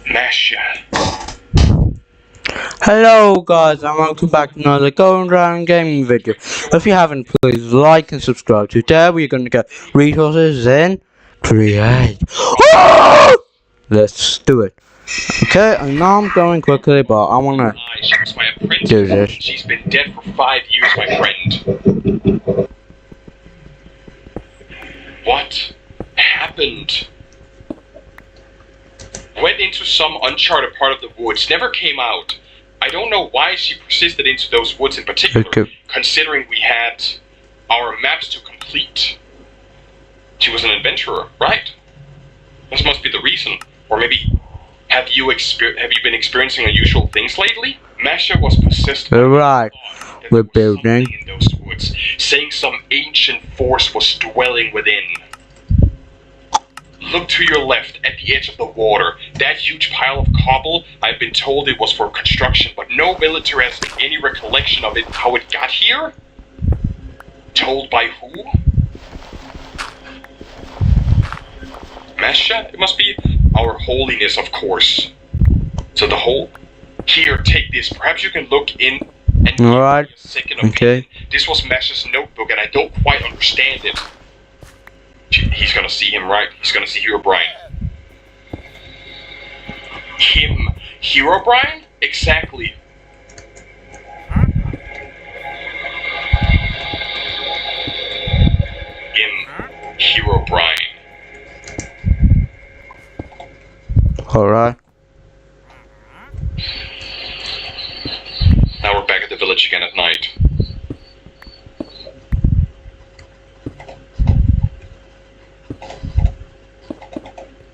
Masha. Hello guys and welcome back to another Going Round Gaming video. If you haven't, please like and subscribe. Today we're going to get resources in create. Let's do it. Okay, I know I'm going quickly, but I want to She was my apprentice. do this. She's been dead for 5 years, my friend. What happened? Went into some uncharted part of the woods, never came out. I don't know why she persisted into those woods in particular, Okay. considering we had our maps to complete. She was an adventurer, right? This must be the reason. Or maybe, have you been experiencing unusual things lately? Masha was possessed by Alright, the thought that we're there was building. something in those woods, saying some ancient force was dwelling within. Look to your left, at the edge of the water. That huge pile of cobble, I've been told it was for construction, but no villager has any recollection of it, how it got here? Told by who? Masha? It must be our holiness, of course. So the whole... Here, take this. Perhaps you can look in and give me Alright, a second okay. opinion. This was Masha's notebook, and I don't quite understand it. He's gonna see him, right? He's gonna see Herobrine. Him? Herobrine? Exactly. Him. Herobrine. Alright. Now we're back at the village again at night.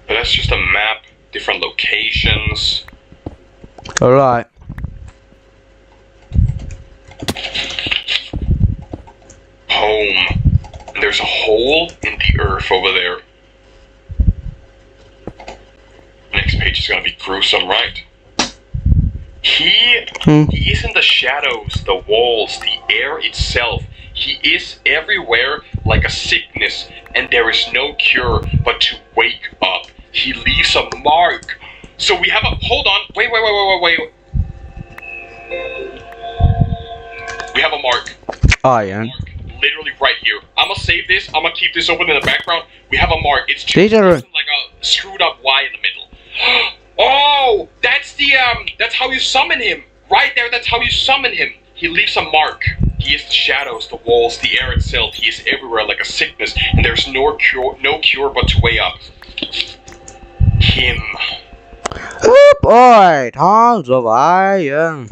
But that's just a map, different locations. Alright. Home. And there's a hole in the earth over there. Next page is gonna be gruesome, right? He is in the shadows, the walls, the air itself. He is everywhere like a sickness, and there is no cure but to wake up. He leaves a mark. So we have a... Hold on. Wait. We have a mark. Iron. Mark. Literally right here. I'm gonna save this. I'm gonna keep this open in the background. We have a mark. It's just These are... like a screwed up Y in the middle. Oh, that's the that's how you summon him. Right there, that's how you summon him. He leaves a mark. He is the shadows, the walls, the air itself. He is everywhere like a sickness, and there's no cure but to way up. Him. Oh boy, tons of iron.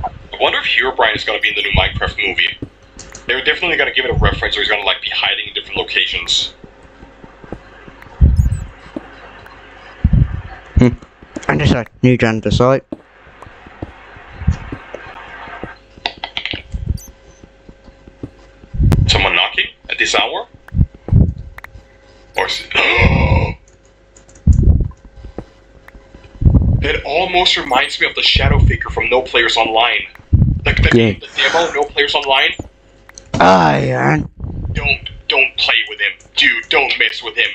I wonder if Herobrine is gonna be in the new Minecraft movie. They're definitely gonna give it a reference, or he's gonna like be hiding in different locations. Andesite, new andesite. Someone knocking at this hour? Or is it... That almost reminds me of the shadow figure from No Players Online. Like the game, the demo, No Players Online. Iron. Don't play with him. Dude, don't mess with him.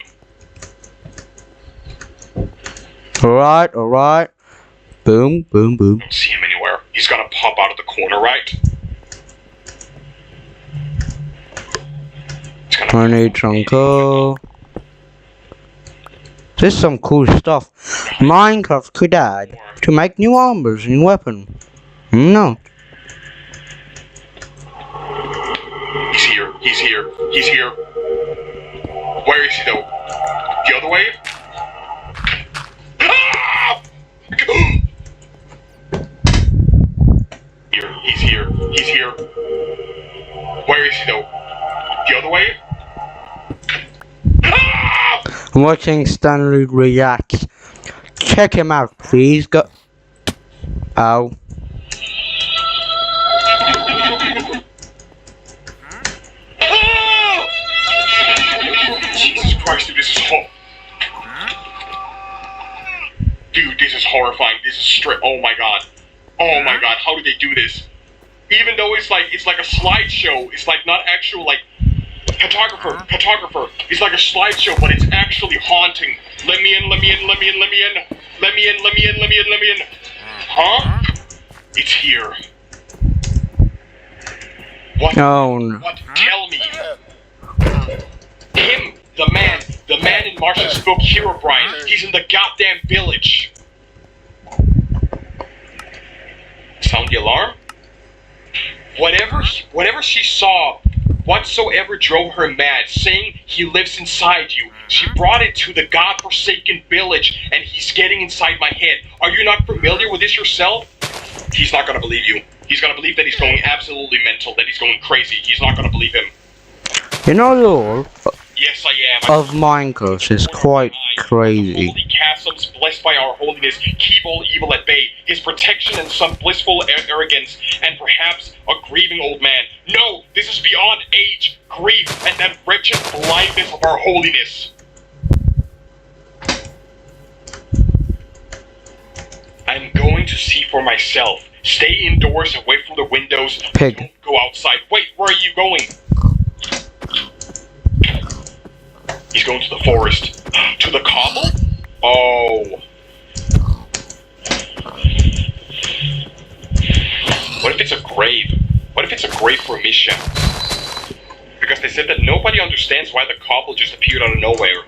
Alright. Boom. Don't see him anywhere. He's gonna pop out of the corner, right? I need some coal. This is some cool stuff. Minecraft could add to make new armors and weapons. No. He's here. Where is he though? The other way? Ah! He's here. Where is he though? The other way? Ah! I'm watching Stanley react. Check him out, please. Go. Ow. Jesus Christ, dude, this is Dude, this is horrifying. This is straight. Oh my god, how did they do this? Even though it's like a slideshow, it's like not actual like Cartographer. It's like a slideshow, but it's actually haunting. Let me in, let me in, let me in, let me in. Let me in, let me in, let me in, let me in. Huh? It's here. What? No. What? Tell me. Him, the man in Marsha's book, Herobrine. He's in the goddamn village. Sound the alarm? Whatever she saw, whatsoever drove her mad, saying he lives inside you, she brought it to the godforsaken village, and he's getting inside my head. Are you not familiar with this yourself? He's not gonna believe you. He's gonna believe that he's going absolutely mental, that he's going crazy. He's not gonna believe him. You know, the lore Yes, I am. of Minecraft is quite crazy. Holy chasms, blessed by our holiness, keep all evil at bay. His protection and some blissful arrogance, and perhaps a grieving old man. No, this is beyond age, grief, and that wretched blindness of our holiness. I'm going to see for myself. Stay indoors, away from the windows. Pig. Don't go outside. Wait, where are you going? He's going to the forest. To the cobble? Oh. What if it's a grave? What if it's a grave for Misha? Because they said that nobody understands why the cobble just appeared out of nowhere.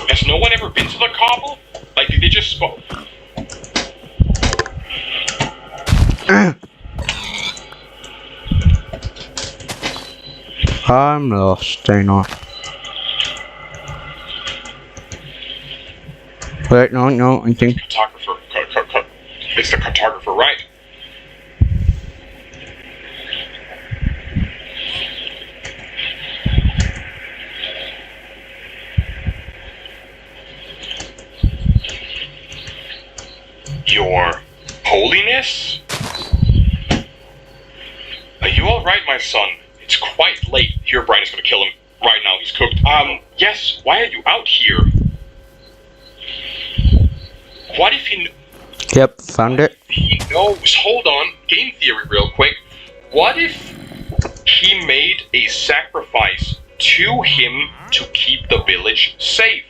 Has no one ever been to the cobble? Like, did they just I'm lost, ain't I? Wait, no, I think. Cartographer. It's the cartographer, right? Your Holiness? Are you alright, my son? It's quite late. Herobrine is gonna kill him right now. He's cooked. Yes, why are you out here? What if he... Yep, found it. He knows. Hold on. Game theory real quick. What if he made a sacrifice to him to keep the village safe?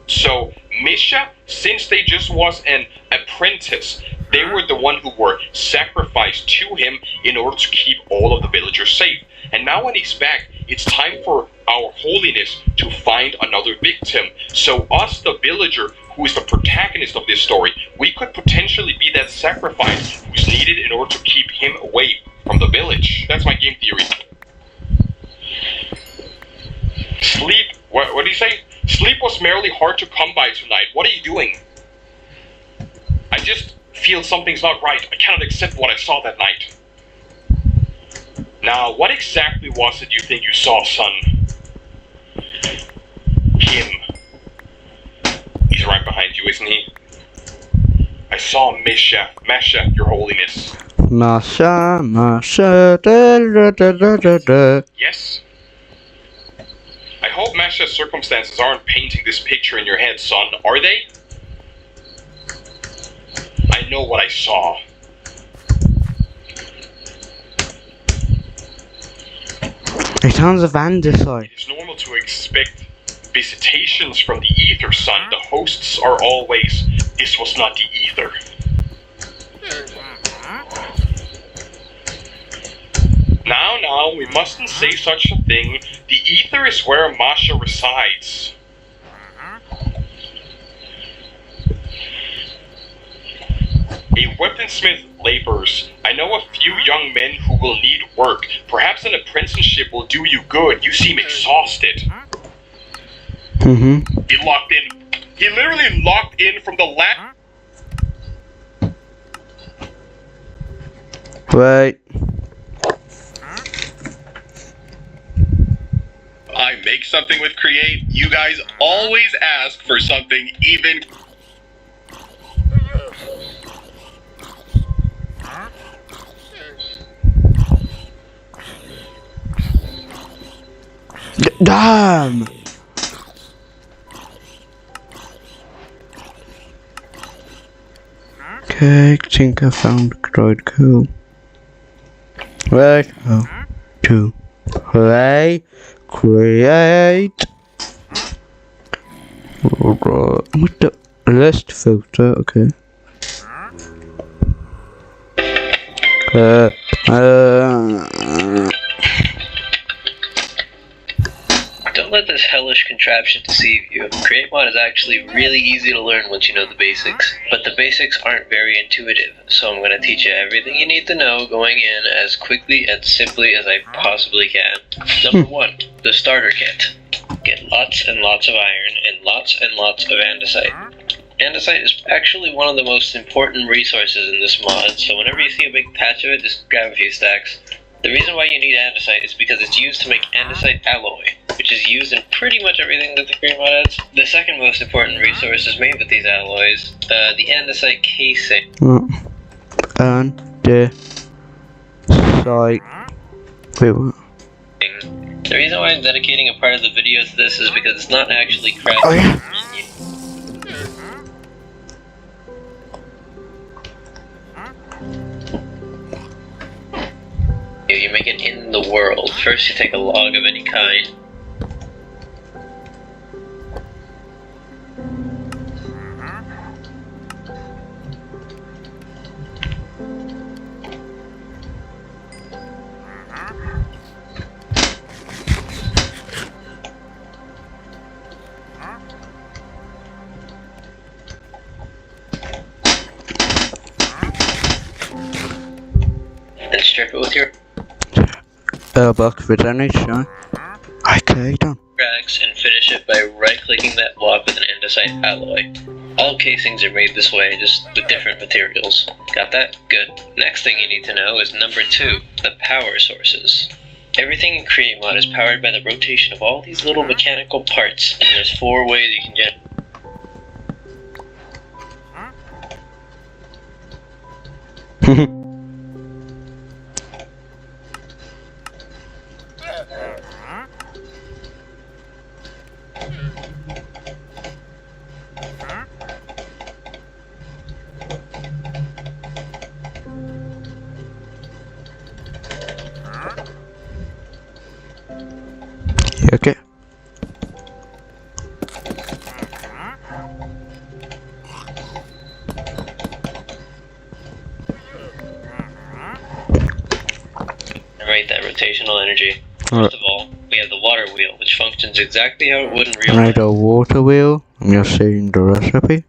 So, Misha, since they just was an apprentice, they were the one who were sacrificed to him in order to keep all of the villagers safe. And now when he's back, it's time for our holiness to find another victim. So us, the villager, who is the protagonist of this story, we could potentially be that sacrifice who's needed in order to keep him away from the village. That's my game theory. Sleep, what do you say? Sleep was merely hard to come by tonight. What are you doing? I just feel something's not right. I cannot accept what I saw that night. Now, what exactly was it you think you saw, son? Him. He's right behind you, isn't he? I saw Masha, your holiness. Masha, da. Yes? I hope Masha's circumstances aren't painting this picture in your head, son, are they? I know what I saw. It sounds of Andesite. It is normal to expect visitations from the ether, son. The hosts are always... This was not the ether. Now, we mustn't say such a thing. The ether is where Masha resides. A weaponsmith labors. I know a few young men who will need work. Perhaps an apprenticeship will do you good. You seem exhausted. Mm-hmm. He locked in. He literally locked in from the last... Wait. I make something with Create. You guys always ask for something even... Damn! Okay, I think I found droid cool. Right, oh, 2. create. What the list filter? Okay. Don't let this hellish contraption deceive you. Create Mod is actually really easy to learn once you know the basics, but the basics aren't very intuitive, so I'm going to teach you everything you need to know going in as quickly and simply as I possibly can. Number 1, the starter kit. Get lots and lots of iron and lots of andesite. Andesite is actually one of the most important resources in this mod, so whenever you see a big patch of it, just grab a few stacks. The reason why you need andesite is because it's used to make andesite alloy, which is used in pretty much everything that the Create Mod adds. The second most important resource is made with these alloys, the andesite casing. Andesite. Wait, what? The reason why I'm dedicating a part of the video to this is because it's not actually crafted. Oh, yeah. You make it in the world. First you take a log of any kind. And strip it with your Box with any shine. Okay, done. axe and finish it by right-clicking that block with an andesite alloy. All casings are made this way, just with different materials. Got that? Good. Next thing you need to know is number 2, the power sources. Everything in Create Mod is powered by the rotation of all these little mechanical parts, and there's 4 ways you can generate. Okay. Generate that rotational energy. First of all, we have the water wheel, which functions exactly how it would in real I life. need a water wheel. I'm just seeing the recipe.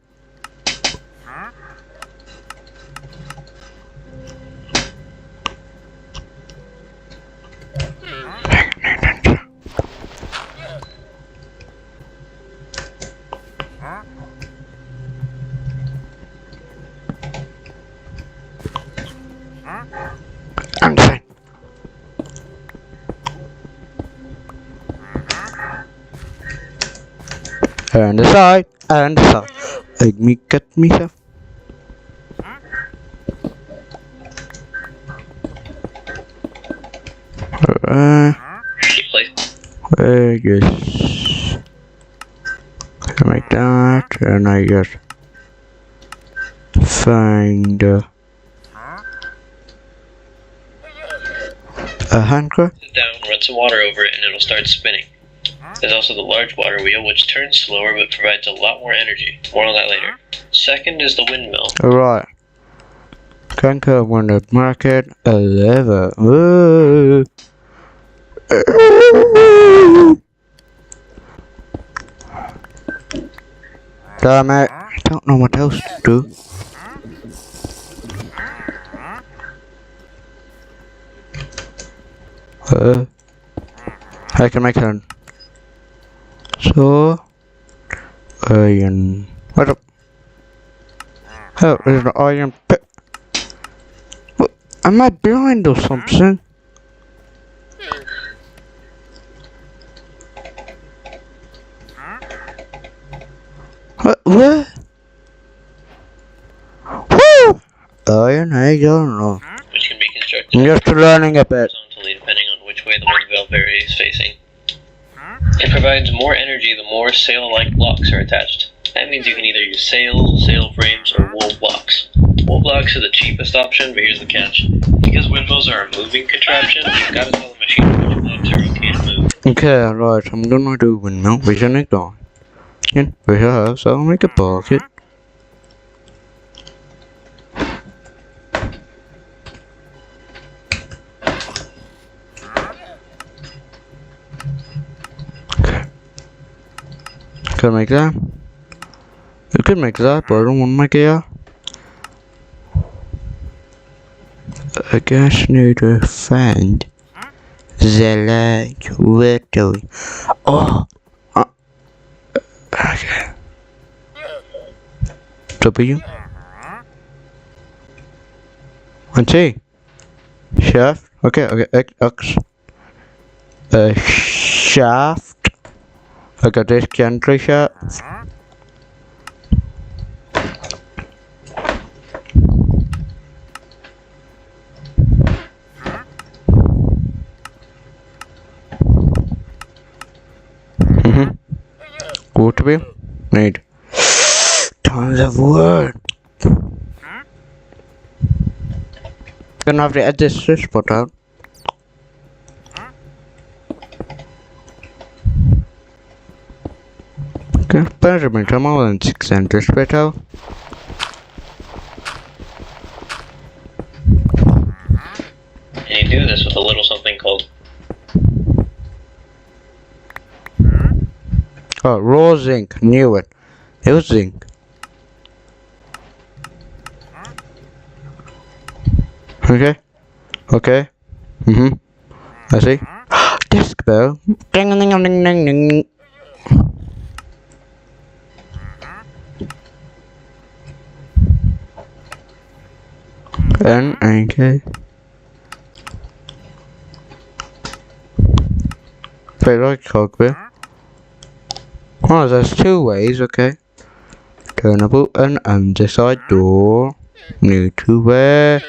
I'm fine. And the side, and the side. Let me cut myself. I guess like that, and I just find a handcraft. Sit down, run some water over it, and it'll start spinning. There's also the large water wheel, which turns slower but provides a lot more energy. More on that later. Second is the windmill. Alright. Conquer when the market a lever. Whoa. Damn it. I don't know what else to do. I can make it. So, iron. What up? Oh, there's an iron pit. What? Am I blind or something? What? Woo! Iron, I don't know. Which can be constructed I'm just learning a bit. horizontally depending on which way the windmill is facing. It provides more energy the more sail-like blocks are attached. That means you can either use sails, sail frames, or wool blocks. Wool blocks are the cheapest option, but here's the catch. Because windmills are a moving contraption, you've got to tell the machine which blocks are okay. Okay, right, I'm gonna do windmill vision ignite. And we have so I'll make a bucket. Okay. Can I make that? You could make that, but I don't want to make it. I guess need to find the light victory. Oh! Okay. W. And T. Shaft. Okay, X. Shaft. I got this gantry shaft. Water wheel. Need tons of wood. Gonna have to edit this spot out. Okay, Benjamin, come on and 6 center spit out. And you do this with a little something called Oh, raw zinc. Knew it. It was zinc. Okay. Okay. I see. Disc bell. Ding ding ding ding ding. Okay. Favorite cockpit. Oh, there's 2 ways, okay. Turnable and underside door. Need to wear.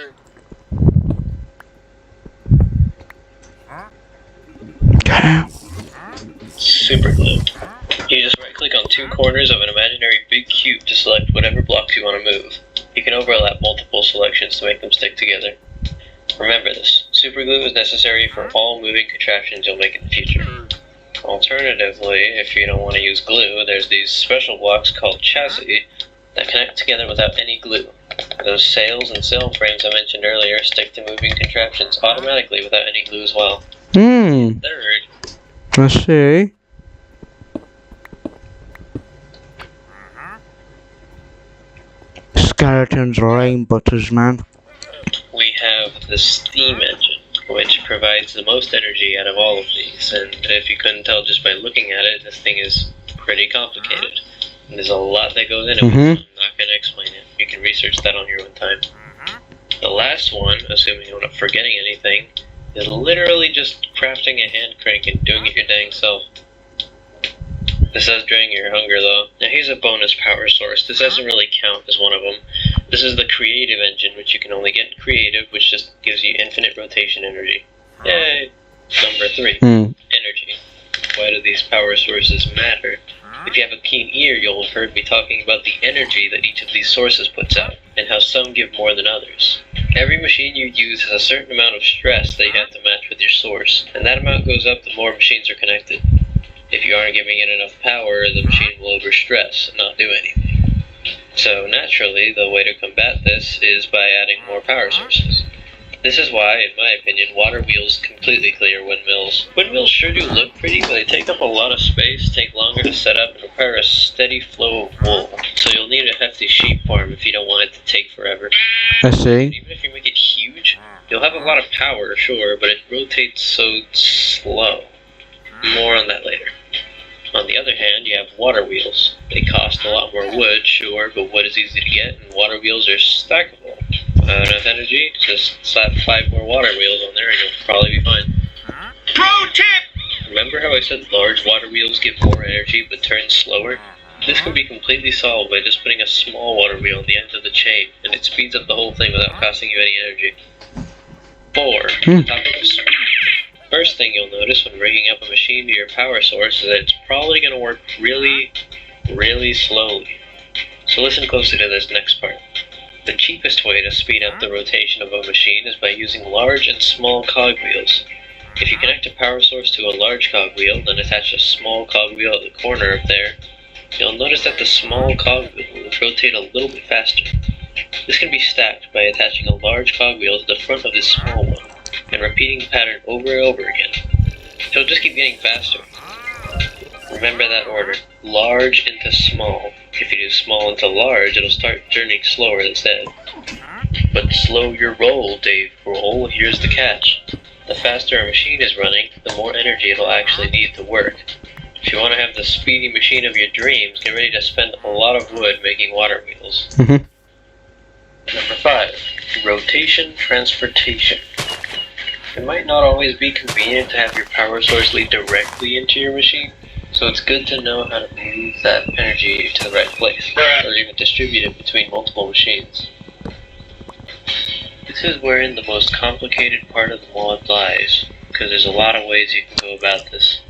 Okay. super glue. You just right click on 2 corners of an imaginary big cube to select whatever blocks you want to move. You can overlap multiple selections to make them stick together. Remember this, super glue is necessary for all moving contraptions you'll make in the future. Alternatively, if you don't want to use glue, there's these special blocks called chassis that connect together without any glue. Those sails and sail frames I mentioned earlier stick to moving contraptions automatically without any glue as well. Third, Let's see. Skeletons, rain butters, man. we have the steam engine, which provides the most energy out of all of these. And if you couldn't tell just by looking at it, this thing is pretty complicated. And there's a lot that goes into it. I'm not going to explain it. You can research that on your own time. The last one, assuming I'm not forgetting anything, is literally just crafting a hand crank and doing it your dang self. This does drain your hunger though. Now here's a bonus power source. This doesn't really count as one of them. This is the creative engine, which you can only get in creative, which just gives you infinite rotation energy. Yay! Number 3, energy. Why do these power sources matter? If you have a keen ear, you'll have heard me talking about the energy that each of these sources puts out, and how some give more than others. Every machine you use has a certain amount of stress that you have to match with your source, and that amount goes up the more machines are connected. If you aren't giving it enough power, the machine will overstress and not do anything. So naturally, the way to combat this is by adding more power sources. This is why, in my opinion, water wheels completely clear windmills. Windmills sure do look pretty, but they take up a lot of space, take longer to set up, and require a steady flow of wool. So you'll need a hefty sheep farm if you don't want it to take forever. I see. Even if you make it huge, you'll have a lot of power, sure, but it rotates so slow. More on that later. On the other hand, you have water wheels. They cost a lot more wood, sure, but wood is easy to get, and water wheels are stackable. Enough energy, just slap 5 more water wheels on there and you'll probably be fine. Pro tip! Remember how I said large water wheels give more energy but turn slower? This can be completely solved by just putting a small water wheel on the end of the chain, and it speeds up the whole thing without costing you any energy. 4. Topic of speed. First thing you'll notice when rigging up a machine to your power source is that it's probably going to work really, really slowly. So listen closely to this next part. The cheapest way to speed up the rotation of a machine is by using large and small cogwheels. If you connect a power source to a large cogwheel, then attach a small cogwheel at the corner up there, you'll notice that the small cogwheel will rotate a little bit faster. This can be stacked by attaching a large cogwheel to the front of this small one, and repeating the pattern over and over again. It'll just keep getting faster. Remember that order, large into small. If you do small into large, it'll start turning slower instead. But slow your roll, Dave Grohl. Here's the catch. The faster a machine is running, the more energy it'll actually need to work. If you want to have the speedy machine of your dreams, get ready to spend a lot of wood making water wheels. Mhm. Number 5. Rotation transportation. It might not always be convenient to have your power source lead directly into your machine, so it's good to know how to move that energy to the right place, or even distribute it between multiple machines. This is wherein the most complicated part of the mod lies, because there's a lot of ways you can go about this.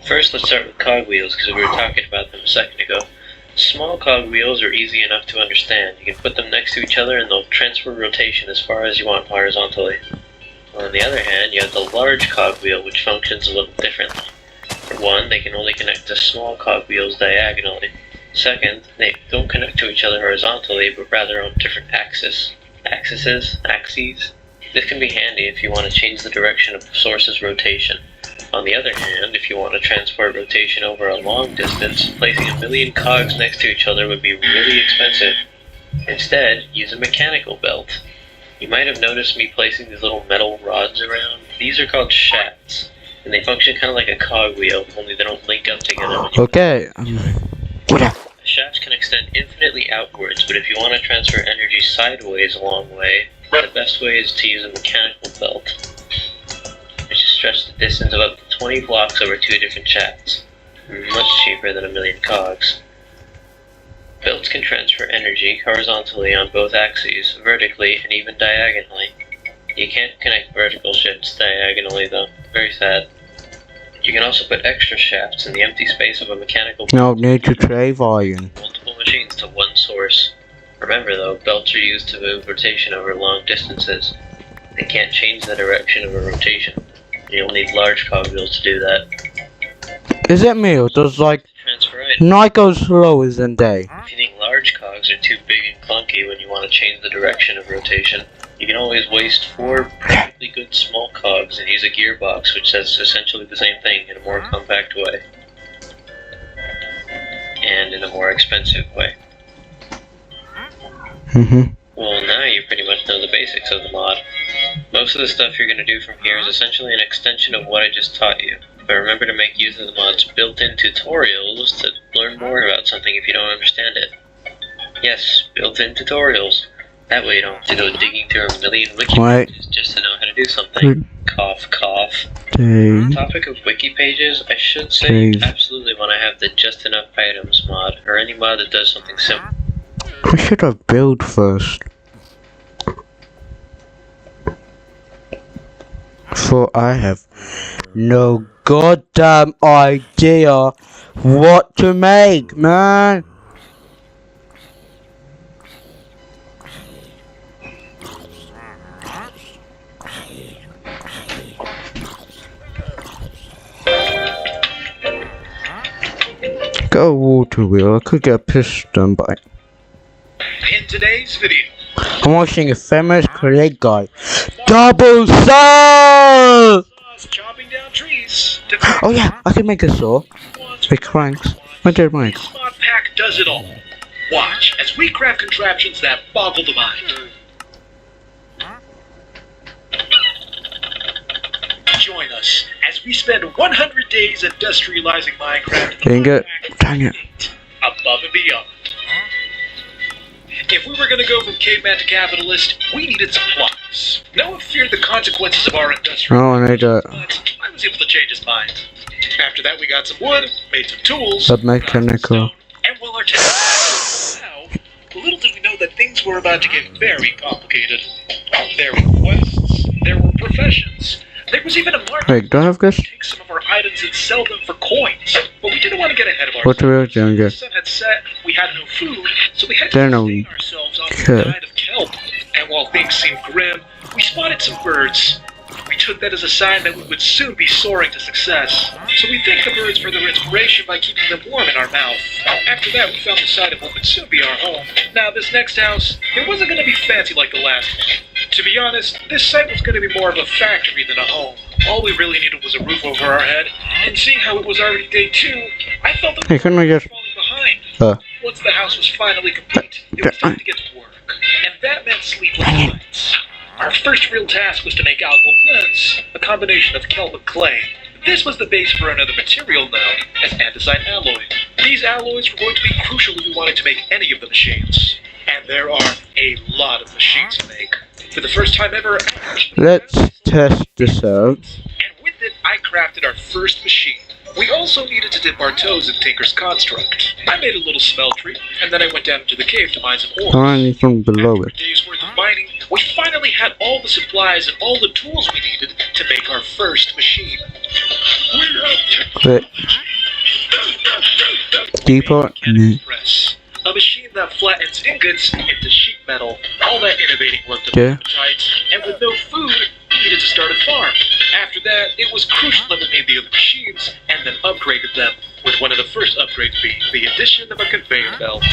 First, let's start with cogwheels, because we were talking about them a second ago. Small cogwheels are easy enough to understand. You can put them next to each other and they'll transfer rotation as far as you want horizontally. On the other hand, you have the large cogwheel, which functions a little differently. For one, they can only connect to small cogwheels diagonally. Second, they don't connect to each other horizontally, but rather on different axes. This can be handy if you want to change the direction of the source's rotation. On the other hand, if you want to transport rotation over a long distance, placing a million cogs next to each other would be really expensive. Instead, use a mechanical belt. You might have noticed me placing these little metal rods around. These are called shafts, and they function kind of like a cogwheel, only they don't link up together when you Okay. The shafts can extend infinitely outwards, but if you want to transfer energy sideways a long way, the best way is to use a mechanical belt, which is stretch the distance of up to 20 blocks over 2 different shafts. Much cheaper than a million cogs. Belts can transfer energy horizontally on both axes, vertically, and even diagonally. You can't connect vertical shafts diagonally though. Very sad. You can also put extra shafts in the empty space of a mechanical belt. No need to trade iron. Multiple machines to one source. Remember though, belts are used to move rotation over long distances. They can't change the direction of a rotation. You'll need large cogwheels to do that. Is it me or does like Transfer items. night go slower than day? If you think large cogs are too big and clunky when you want to change the direction of rotation, you can always waste 4 perfectly good small cogs and use a gearbox which does essentially the same thing in a more compact way. And in a more expensive way. Well, now you pretty much know the basics of the mod. Most of the stuff you're going to do from here is essentially an extension of what I just taught you. But remember to make use of the mod's built-in tutorials to learn more about something if you don't understand it. Yes, built-in tutorials. That way you don't have to go digging through a million wiki pages just to know how to do something. Cough, cough. On the topic of wiki pages, I should say you absolutely want to have the Just Enough Items mod, or any mod that does something simple. We should have built first. For I have no goddamn idea what to make, man. Got a water wheel. I could get a piston, but In today's video, I'm watching a famous create guy. Double saw! chopping down trees. Oh yeah, I can make a saw. With cranks. I did mine. Mod Pack does it all. Watch as we craft contraptions that boggle the mind. Join us as we spend 100 days industrializing Minecraft. Dang it. Dang it. Above and beyond. If we were going to go from caveman to capitalist, we needed supplies. Noah feared the consequences of our industrial. Oh, I need a But I was able to change his mind. After that, we got some wood, made some tools, But mechanical. and well articulated. Now, little did we know that things were about to get very complicated. There were quests, there were professions, there was even a market. Wait, do I have this? Take some of our items and sell them for coins. But we didn't want to get ahead of What ourselves. are we doing? The sun had set, we had no food, so we had to Then sustain ourselves off the diet of kelp. And while things seemed grim, we spotted some birds. We took that as a sign that we would soon be soaring to success. So we thanked the birds for their inspiration by keeping them warm in our mouth. After that, we found the site of what would soon be our home. Now, this next house, it wasn't going to be fancy like the last one. To be honest, this site was going to be more of a factory than a home. All we really needed was a roof over our head, and seeing how it was already day 2, I felt that we were falling behind. Once the house was finally complete, it was time to get to work. And that meant sleepless nights. Our first real task was to make algal blends, a combination of kelp and clay. This was the base for another material known as andesite alloy. These alloys were going to be crucial if we wanted to make any of the machines. And there are a lot of machines to make. For the first time ever, let's test this out. And with it, I crafted our first machine. We also needed to dip our toes in Tinker's construct. I made a little smeltery, and then I went down into the cave to mine some ores. Finally from below After it. a day's worth of mining, we finally had all the supplies and all the tools we needed to make our first machine. Wait. Deeper. Press. A machine that flattens ingots into sheet metal. All that innovating work to Yeah. appetite, and with no food, we needed to start a farm. After that, it was crucial that we made the other machines and then upgraded them, with one of the first upgrades being the addition of a conveyor belt.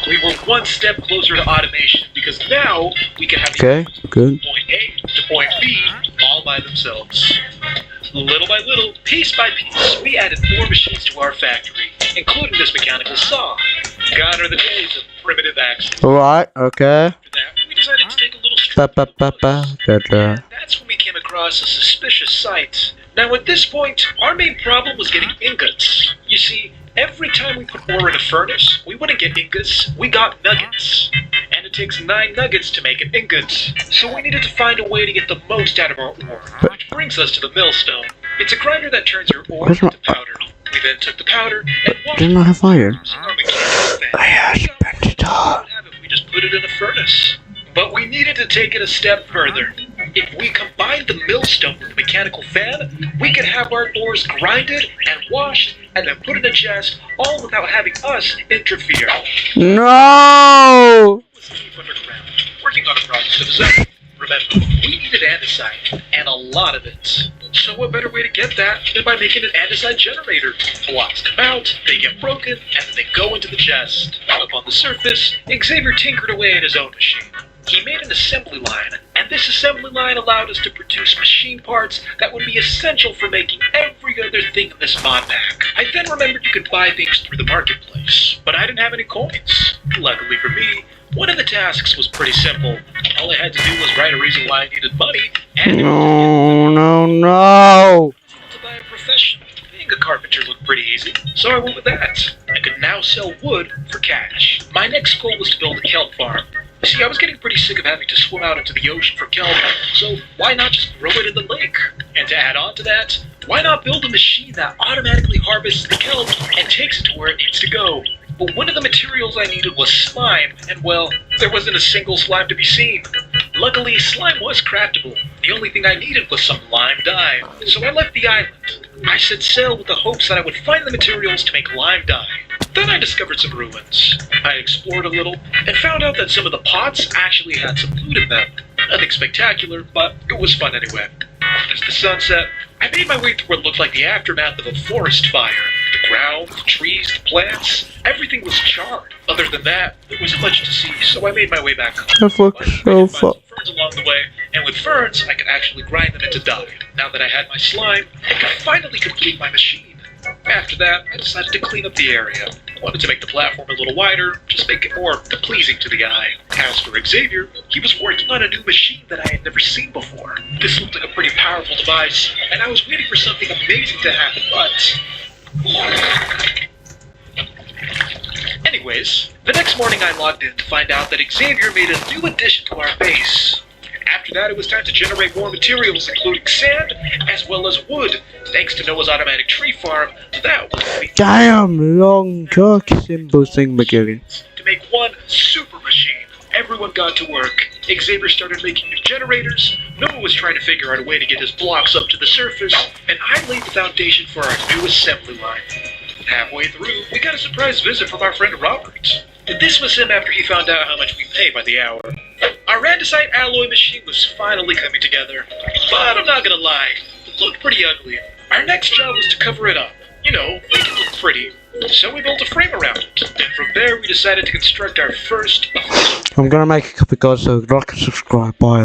We were one step closer to automation because now we can have Okay, good. point A to point B all by themselves. Little by little, piece by piece, we added more machines to our factory, including this mechanical saw. Gone are the days of primitive axes. Alright, okay. After that, we decided to take a little Ba stroll. ba ba ba da da. That's when we came across a suspicious sight. Now at this point, our main problem was getting ingots. You see, every time we put ore in a furnace, we wouldn't get ingots, we got nuggets. And it takes 9 nuggets to make an ingot. So we needed to find a way to get the most out of our ore, which brings us to the millstone. It's a grinder that turns your ore Where's into my- powder. We then took the powder and washed Didn't I have iron? using our mechanical fan. I spent it all. What would happen if we just put it in a furnace? But we needed to take it a step further. If we combined the millstone with the mechanical fan, we could have our ores grinded and washed and then put in a chest, all without having us interfere. No! Was deep underground, working on a project of its own. Remember, we needed andesite, and a lot of it. So what better way to get that than by making an andesite generator? Blocks come out, they get broken, and then they go into the chest. Up on the surface, Xavier tinkered away at his own machine. He made an assembly line, and this assembly line allowed us to produce machine parts that would be essential for making every other thing in this mod pack. I then remembered you could buy things through the marketplace, but I didn't have any coins. Luckily for me, one of the tasks was pretty simple. All I had to do was write a reason why I needed money, and No, no, no! to buy a profession. Being a carpenter looked pretty easy, so I went with that. I could now sell wood for cash. My next goal was to build a kelp farm. You see, I was getting pretty sick of having to swim out into the ocean for kelp, so why not just grow it in the lake? And to add on to that, why not build a machine that automatically harvests the kelp and takes it to where it needs to go? But one of the materials I needed was slime, and well, there wasn't a single slime to be seen. Luckily, slime was craftable. The only thing I needed was some lime dye, so I left the island. I set sail with the hopes that I would find the materials to make lime dye. Then I discovered some ruins. I explored a little, and found out that some of the pots actually had some food in them. Nothing spectacular, but it was fun anyway. As the sun set, I made my way through what looked like the aftermath of a forest fire. The ground, the trees, the plants, everything was charred. Other than that, there wasn't much to see, so I made my way back home. That looks But I so did find fun. some ferns along the way, and with ferns, I could actually grind them into dye. Now that I had my slime, I could finally complete my machine. After that, I decided to clean up the area. I wanted to make the platform a little wider, just make it more pleasing to the eye. As for Xavier, he was working on a new machine that I had never seen before. This looked like a pretty powerful device, and I was waiting for something amazing to happen, but... Anyways, the next morning I logged in to find out that Xavier made a new addition to our base. After that, it was time to generate more materials, including sand, as well as wood. Thanks to Noah's automatic tree farm, that was the Damn long cock symbol thing beginning. to make one super machine. Everyone got to work. Xavier started making new generators, Noah was trying to figure out a way to get his blocks up to the surface, and I laid the foundation for our new assembly line. Halfway through, we got a surprise visit from our friend Robert. This was him after he found out how much we pay by the hour. Our andesite alloy machine was finally coming together. But I'm not gonna lie, it looked pretty ugly. Our next job was to cover it up. You know, make it look pretty. So we built a frame around it. And from there we decided to construct our first... I'm gonna make a cup of God, so like and subscribe. Bye.